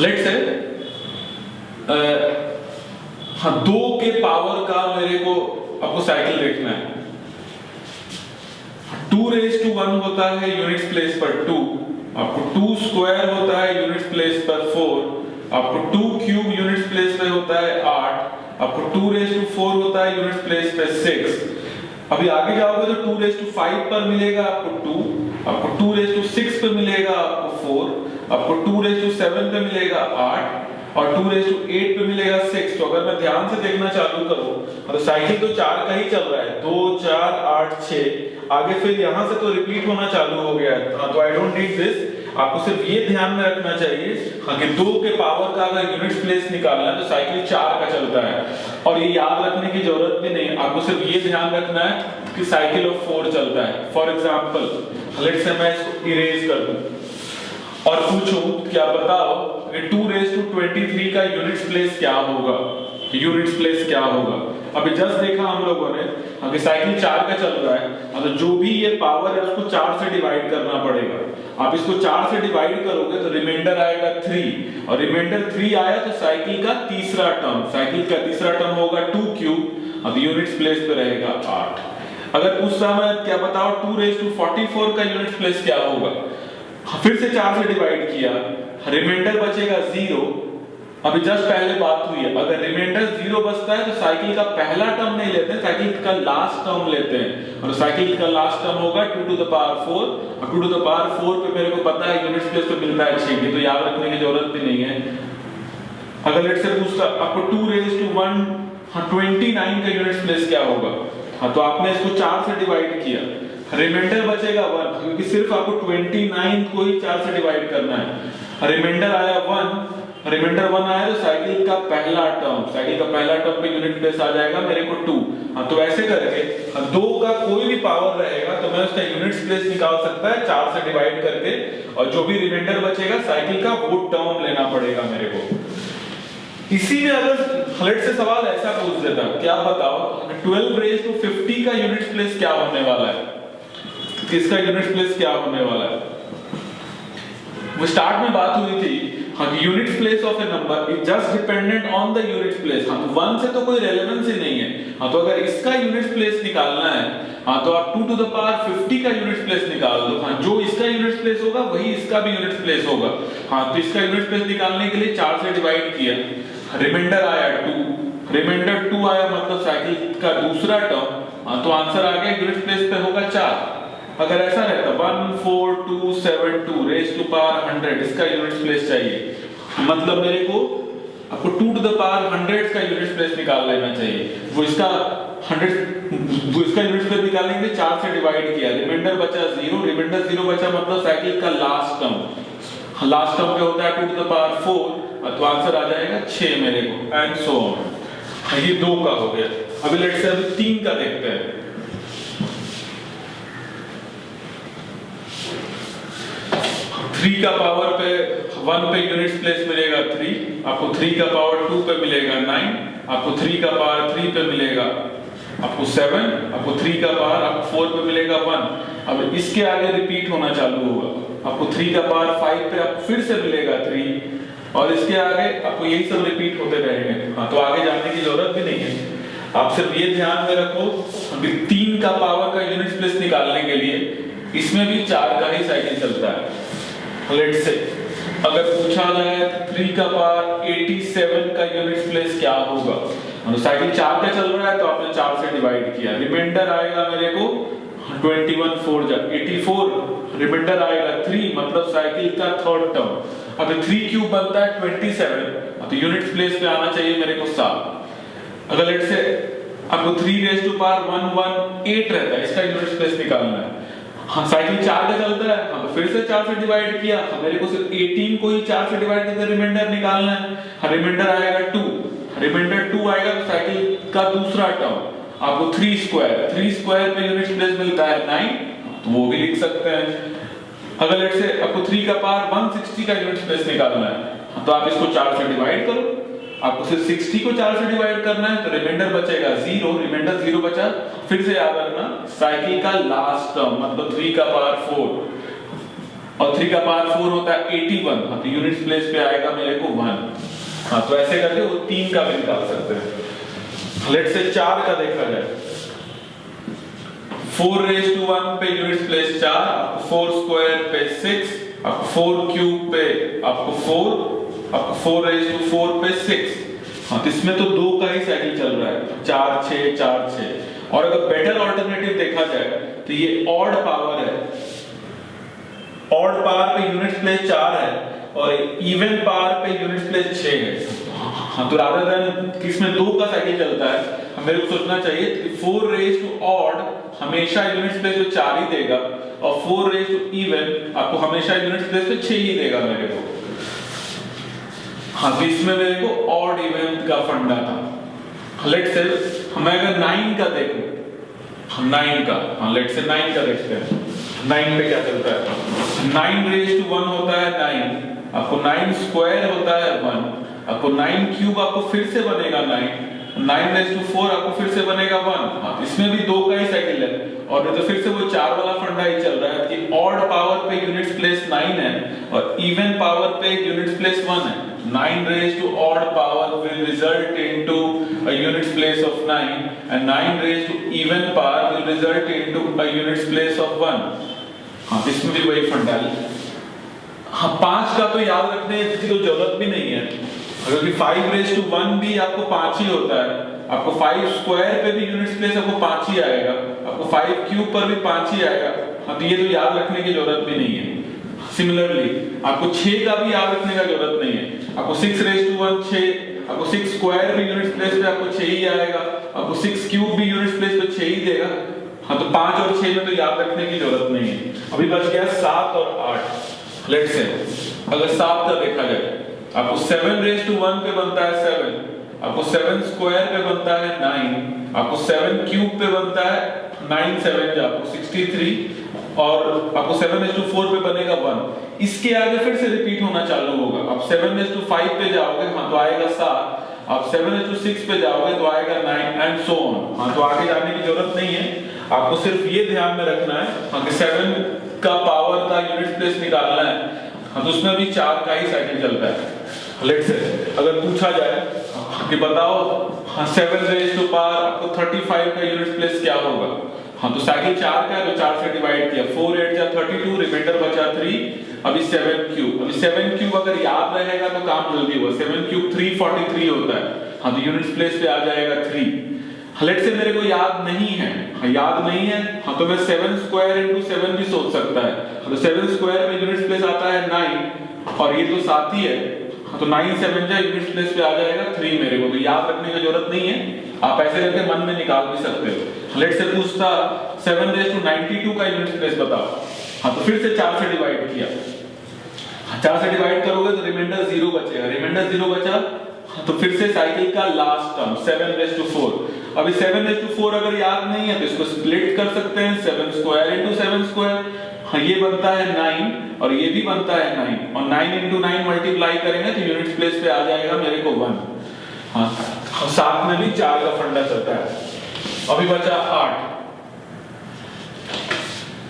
Let's say हाँ 2 के power का मेरे को आपको साइकिल देखना है। 2 रेज टू 1 होता है यूनिट्स प्लेस पर 2, आपको 2 स्क्वायर होता है यूनिट्स प्लेस पर 4, आपको 2 क्यूब यूनिट्स प्लेस पे होता है 8, आपको 2 रेज टू 4 होता है यूनिट्स प्लेस पे 6। अभी आगे जाओगे तो 2 रेज टू 5 पर मिलेगा आपको 2, आपको 2 रेज टू 6 पे मिलेगा आपको 4, आपको 2 रेज टू 7 पे मिलेगा 8 और 2 रेज टू 8 पे मिलेगा 6। तो अगर मैं ध्यान से देखना चालू करूं तो साइकिल तो 4 का ही चल रहा है, 2 4 8 6, आगे फिर यहां से तो रिपीट होना चालू हो गया है। तो आई डोंट नीड दिस, आपको सिर्फ ये ध्यान में रखना चाहिए कि 2 के पावर का अगर यूनिट्स प्लेस निकालना है तो साइकिल 4 का चलता है। और ये याद रखने की जरूरत भी नहीं, आपको सिर्फ ये ध्यान रखना है कि साइकिल ऑफ 4 चलता है। फॉर एग्जांपल लेट्स से मैं इसको इरेज कर दूं और पूछूं क्या बताओ 2 रेज टू 23 का यूनिट्स प्लेस क्या होगा, यूनिट्स प्लेस क्या होगा। अभी जस्ट देखा हम लोगों ने अगर साइकिल 4 का चल रहा है तो जो भी ये पावर है उसको 4 से डिवाइड करना पड़ेगा। आप इसको 4 से डिवाइड करोगे तो रिमाइंडर आएगा 3 और रिमाइंडर 3 आया तो साइकिल का तीसरा टर्म, साइकिल का तीसरा टर्म होगा 2 क्यूब, अब यूनिट्स प्लेस पे रहेगा 8। अगर उस समय क्या बताओ 2 रेज टू 44 का यूनिट्स प्लेस क्या होगा, फिर से 4 से डिवाइड किया, रिमाइंडर बचेगा 0। अभी जस्ट पहले बात हुई है, अगर रिमाइंडर 0 बचता है तो साइकिल का पहला टर्म नहीं लेते हैं, साइकिल का लास्ट टर्म लेते हैं और साइकिल का लास्ट टर्म होगा 2 टू द पावर 4 और 2 टू द पावर 4 पे मेरे को पता है यूनिट्स प्लेस पे मिलता है 6, तो याद रखने की जरूरत भी नहीं है। अगर लेट्स से पूछता आपको 2 रेज टू 1 29 का यूनिट्स प्लेस क्या होगा, हाँ तो आपने इसको 4 से डिवाइड किया, रिमाइंडर बचेगा 1 क्योंकि सिर्फ आपको 29 को ही 4 से डिवाइड करना है। रिमाइंडर आया 1, रिमाइंडर 1 आया तो साइकिल का पहला टर्म, साइकिल का पहला टर्म पे यूनिट प्लेस आ जाएगा मेरे को 2। हाँ तो ऐसे करके 2 का कोई भी पावर रहेगा तो मैं उसका यूनिट्स प्लेस निकाल सकता है 4 से डिवाइड करके, और जो भी रिमाइंडर बचेगा साइकिल का वो टर्म लेना पड़ेगा मेरे को। इसी में अगर फ्लड से सवाल ऐसा पूछ देता क्या बताओ 12 रेज टू 50 का यूनिट्स प्लेस क्या होने वाला है, इसका यूनिट्स प्लेस क्या होने वाला है। वो स्टार्ट में बात हुई थी हाँ units place of A number is just dependent on the units place, हाँ तो 1 से तो कोई रेलेवेंस ही नहीं है। हाँ तो अगर इसका यूनिट्स प्लेस निकालना है हाँ तो आप 2 टू द पावर 50 का यूनिट्स प्लेस निकाल दो, हाँ जो इसका यूनिट्स प्लेस होगा वही इसका भी यूनिट्स प्लेस होगा। हाँ तो इसका यूनिट्स प्लेस निकालने के लिए 4 से डिवाइड किया, रिमाइंडर आया 2, रिमाइंडर 2 आया मतलब साइकिल का दूसरा टर्म, हाँ तो आंसर आ गया यूनिट्स प्लेस पे होगा 4। अगर ऐसा रहता 1 4 2 7 2 रेज टू पावर 100 इसका यूनिट्स प्लेस चाहिए, मतलब मेरे को आपको 2 टू द पावर 100 का यूनिट्स प्लेस निकाल लेना चाहिए। वो इसका यूनिट्स प्लेस निकालने के लिए 4 से डिवाइड किया, रिमाइंडर बचा 0, रिमाइंडर 0 बचा मतलब साइकिल का लास्ट टर्म, लास्ट टर्म पे होता है 2 टू द पावर 4 तो आंसर आ जाएगा 6 मेरे को, एंड सो ऑन। ये 2 का हो गया। अभी लेट्स से अभी 3 का देखते हैं। 3 का पावर पे 1 पे यूनिट्स प्लेस मिलेगा 3, आपको 3 का पावर 2 पे मिलेगा 9, आपको 3 का पावर 3 पे मिलेगा आपको 7, आपको 3 का पावर आपको 4 पे मिलेगा 1। अब इसके आगे रिपीट होना चालू होगा, आपको 3 का पावर 5 पे आपको फिर से मिलेगा 3 और इसके आगे आपको यही सब रिपीट होते रहेंगे। हाँ तो आगे जाने की जरूरत भी नहीं है, आप सिर्फ ये ध्यान में रखो अभी 3 का पावर का यूनिट्स प्लेस निकालने के लिए इसमें भी 4 का ही साइकिल चलता है। लेट्स से अगर पूछा जाए 3 का पावर 87 का यूनिट्स प्लेस क्या होगा, तो साइकिल 4 का चल रहा है तो आपने 4 से डिवाइड किया, रिमाइंडर आएगा मेरे को 21 4 जा 84, रिमाइंडर आएगा 3 मतलब साइकिल का थर्ड टर्म। अब 3 क्यूब बनता है 27 तो यूनिट्स प्लेस पे आना चाहिए मेरे को 7। अगर लेट्स से आपको 3 रेज टू पावर 118 रहता है, इसका यूनिट्स प्लेस निकालना है। हाँ साइकिल 4 का चलता है, हाँ तो फिर से 4 से डिवाइड किया, हाँ मेरे को सिर्फ 18 को ही 4 से डिवाइड करके रिमाइंडर निकालना है। हाँ रिमाइंडर आएगा 2, रिमाइंडर 2 आएगा तो साइकिल का दूसरा टर्म आपको 3 स्क्वायर पे यूनिट्स प्लेस मिलता है 9 तो वो भी लिख सकते हैं। अगर लेट्स से आपको 3 का पावर 160 का यूनिट्स प्लेस निकालना है तो आप इसको 4 से डिवाइड करो, आपको सिर्फ 60 को 4 से डिवाइड करना है तो रिमाइंडर बचेगा 0, रिमाइंडर 0 बचा, फिर से याद रखना साइकिल का लास्ट टर्म मतलब 3 का पावर 4 और 3 का पावर 4 होता है 81। हाँ तो यूनिट प्लेस पे आएगा मेरे को 1। हाँ तो ऐसे करके वो 3 का भी निकाल सकते हैं। लेट्स से 4 का देखा जाए। 4 रेज़ टू 1 पे यूनिट प्लेस 4, 4 स्क्वायर पे 6, अब 4 क्यूब पे आपको 4, अब 4 रेज़ टू 4 पे 6। हाँ तो इसमें तो 2 का ही साइकिल चल रहा है, 4 6 4 6। और अगर बेटर ऑल्टरनेटिव देखा जाए तो ये ऑड पावर है। ऑड पावर पे यूनिट प्लेस 4 है और इवन पावर पे यूनिट प्लेस 6 है। हाँ तो रादर देन इसमें 2 का साइकिल चलता है, हमें को सोचना चाहिए कि 4 रेज़ टू ऑड हमेशा यूनिट प्लेस पे 4 ही देगा और 4 रेज़ टू इवन आपको हमेशा यूनिट प्लेस पे 6 ही देगा मेरे को। हाँ तो इसमें मेरे को ऑड इवन का फंडा था। लेट्स से हमें अगर 9 का देखो, 9 का, हाँ लेट्स से 9 का देखते हैं। 9 पे क्या चलता है? 9 रेज़ टू 1 होता है 9, आपको 9 स्क्वायर होता है 1, आपको 9 क्यूब आपको फिर से बनेगा 9, 9 रेज़ टू 4 आपको फिर से बनेगा 1। हाँ इसमें भी 2 का ही साइकिल है और तो फिर से वो 4 वाला फंडा ही चल रहा है कि ऑड पावर पे यूनिट प्लेस 9 है और इवन पावर पे यूनिट प्लेस 1 है। 9 raised to odd power will result into a units place of 9 and 9 raised to even power will result into a units place of 1। हाँ इसमें भी वही फंडा है। हाँ 5 का तो याद रखने की तो जरूरत भी नहीं है, क्योंकि 5 raised to 1 भी आपको 5 ही होता है। आपको 5 स्क्वायर पे भी यूनिट्स प्लेस आपको 5 ही आएगा, आपको 5 क्यूब पर भी 5 ही आएगा। हाँ तो ये तो याद रखने की जरूरत भी नहीं है। सिमिलरली आपको 6 का भी याद रखने का जरूरत नहीं है, आपको 6 रेज़ टू 1 6, आपको 6 स्क्वायर भी यूनिट प्लेस पे आपको 6 ही आएगा, आपको 6 क्यूब भी यूनिट प्लेस पे 6 ही देगा। हाँ तो 5 और 6 में तो याद रखने की जरूरत नहीं है। अभी बच गया 7 और 8। लेट्स से अगर 7 का देखा जाए, आपको 7 रेज़ टू 1 पे बनता है 7, आपको 7 स्क्वायर पे बनता है 9, आपको 7 क्यूब पे बनता है 9 7 आपको 63 और आपको 7/4 पे बनेगा 1। इसके आगे फिर से रिपीट होना चालू होगा। आप 7/5 पे जाओगे, हाँ तो आएगा 7, आप 7/6 पे जाओगे तो आएगा 9 एंड सो ऑन। हाँ तो आगे जाने की जरूरत नहीं है, आपको सिर्फ ये ध्यान में रखना है हाँ कि 7 का पावर का यूनिट प्लेस निकालना है। हाँ तो उसमें भी 4 का ही साइकिल चलता है। लेट्स से अगर पूछा जाए कि बताओ हाँ 7 रेज़ टू पावर आपको 35 का यूनिट प्लेस क्या होगा? हाँ तो साइकिल 4 का है तो 4 से डिवाइड किया, 4 8 जा 32, रिमाइंडर बचा 3, अभी 7 क्यूब। अभी 7 क्यूब अगर याद रहेगा तो काम जल्दी हुआ। 7 क्यूब 343 होता है। हाँ तो यूनिट प्लेस पे आ जाएगा 3। लेट्स से मेरे को याद नहीं है, हाँ याद नहीं है, हाँ तो मैं 7 स्क्वायर इंटू 7 भी सोच सकता है। तो 7 स्क्वायर में यूनिट प्लेस आता है 9 और ये तो 7 ही है, हाँ तो 9 7 जा यूनिट प्लेस पे आ जाएगा 3 मेरे को। तो याद रखने की जरूरत नहीं है, आप ऐसे करके मन में निकाल भी सकते हो। लेट्स से पूछता 7 रेज़ टू 92 का यूनिट प्लेस बताओ। हाँ तो फिर से 4 से डिवाइड किया, 4 से डिवाइड करोगे तो रिमाइंडर 0 बचेगा, रिमाइंडर 0 बचा। हाँ तो फिर से साइकिल का लास्ट टर्म 7/4। अभी 7/4 अगर याद नहीं है तो इसको स्प्लिट कर सकते हैं, 7 स्क्वायर इंटू 7 स्क्वायर। हाँ ये बनता है 9 और ये भी बनता है 9 और 9 इंटू 9 मल्टीप्लाई करेंगे तो यूनिट प्लेस पे आ जाएगा मेरे को 1। हाँ साथ में भी 4 का फंडा चलता है। अभी बचा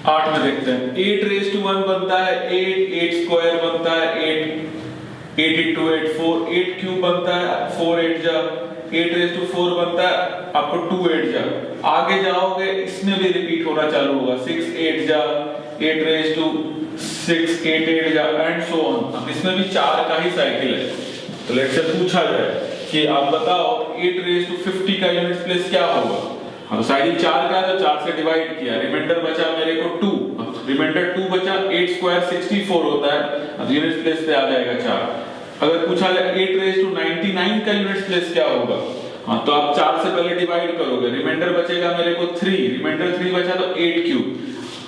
8 में देखते हैं। 8 रेज़ टू 1 बनता है 8, 8 स्क्वायर बनता है 8, 8 इंटू 8 4, 8 क्यूब बनता है 4 8 जा, 8 रेज़ टू 4 बनता है आपको 2 8 जा। आगे जाओगे इसमें भी रिपीट होना चालू होगा, 6 8 जा, 8 रेज़ टू 6 8 8 जा एंड सो ऑन। अब इसमें भी 4 का ही साइकिल है। तो लेट्स से पूछा जाए कि आप बताओ 8 रेज़ टू 50 का यूनिट प्लेस क्या होगा? हाँ तो साइकिल 4 का है तो 4 से डिवाइड किया, रिमाइंडर बचा मेरे को 2, रिमाइंडर 2 बचा, 8 स्क्वायर 64 होता है, तो यूनिट प्लेस पे आ जाएगा 4। अगर पूछा जाए 8 रेज़ टू 99 का यूनिट प्लेस क्या होगा? हाँ तो आप 4 से पहले डिवाइड करोगे, रिमाइंडर बचेगा मेरे को 3, रिमाइंडर 3 बचा तो 8 क्यूब।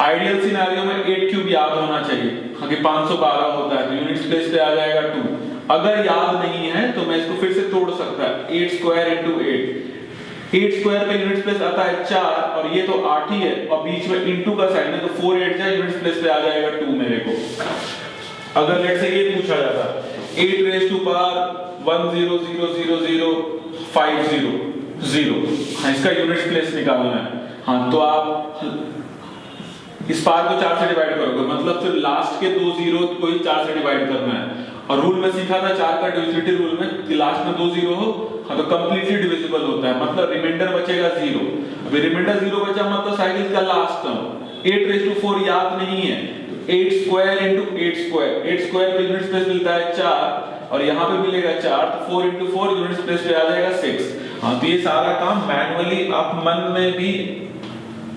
आइडियल सिनेरियो में 8 क्यूब याद होना चाहिए, हाँ कि 512 होता है तो यूनिट प्लेस पे आ जाएगा 2। अगर याद नहीं है तो मैं इसको फिर से तोड़ सकता है, 8 स्क्वायर इंटू 8 स्क्वायर पे यूनिट प्लेस आता है 4 और ये तो 8 ही है और बीच में इंटू का साइन है तो 4 8 जा यूनिट प्लेस पे आ जाएगा 2 मेरे को। अगर लेट्स से ये पूछा जाता 8 रेज़ टू पावर 100050, हाँ इसका यूनिट प्लेस निकालना है। हाँ तो आप इस पार को 4 से डिवाइड करोगे मतलब फिर लास्ट के 2 जीरो को ही 4 से डिवाइड करना है। और रूल में सीखा था 4 का डिविजिबिलिटी रूल में कि लास्ट में 2 जीरो हो हाँ तो कंप्लीटली डिविजिबल होता है, मतलब रिमाइंडर बचेगा 0। अभी रिमाइंडर 0 बचा मतलब साइकिल का लास्ट टर्म 8⁴ याद नहीं है तो 8 स्क्वायर into 8 स्क्वायर, 8 स्क्वायर पे यूनिट स्पेस मिलता है 4 और यहाँ पे मिलेगा 4 तो 4 into 4 यूनिट स्पेस पे आ जाएगा 6। हाँ तो ये सारा काम मैनुअली आप मन में भी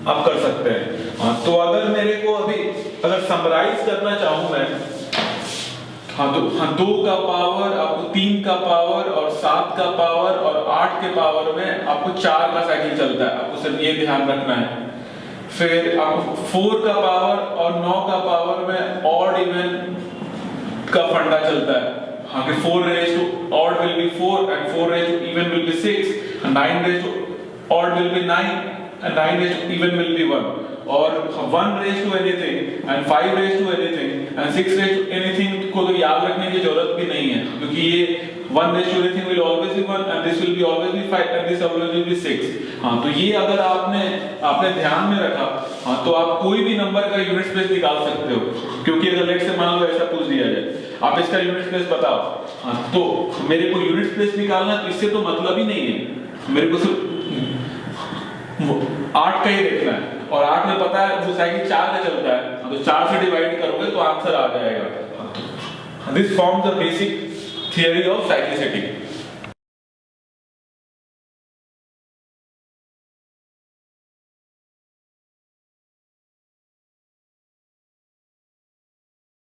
आप कर सकते हैं। हाँ तो अगर मेरे को अभी अगर समराइज करना चाहूँ मैं हाँ तो हाँ 2 का पावर आपको 3 का पावर और 7 का पावर और 8 के पावर में आपको 4 का साइकिल चलता है, आपको सिर्फ ये ध्यान रखना है। फिर आपको 4 का पावर और 9 का पावर में ऑड इवन का फंडा चलता है। हाँ कि 4 raised to odd will be 4 and 4 raised to even will be 6 and 9 raised to odd will be 9 and 9 raised to even will be 1 और 1 raised to anything and 5 raised to anything and 6 raised to anything को तो याद रखने की जरूरत भी नहीं है क्योंकि ये 1 raised to anything will always be 1 and this will be always be 5 and this always will be 6। हाँ तो ये अगर आपने ध्यान में रखा हाँ तो आप कोई भी नंबर का यूनिट स्पेस निकाल सकते हो क्योंकि अगर लेट से मान लो ऐसा पूछ दिया जाए आप इसका यूनिट स्पेस बताओ हाँ तो मेरे को यूनिट स्पेस निकालना तो इससे तो मतलब ही नहीं है, मेरे को सिर्फ 8 का ही देखना है और 8 में पता है वो साइकिल 4 का चलता है तो 4 से डिवाइड करोगे तो आंसर आ जाएगा। This forms the basic theory of cyclicity.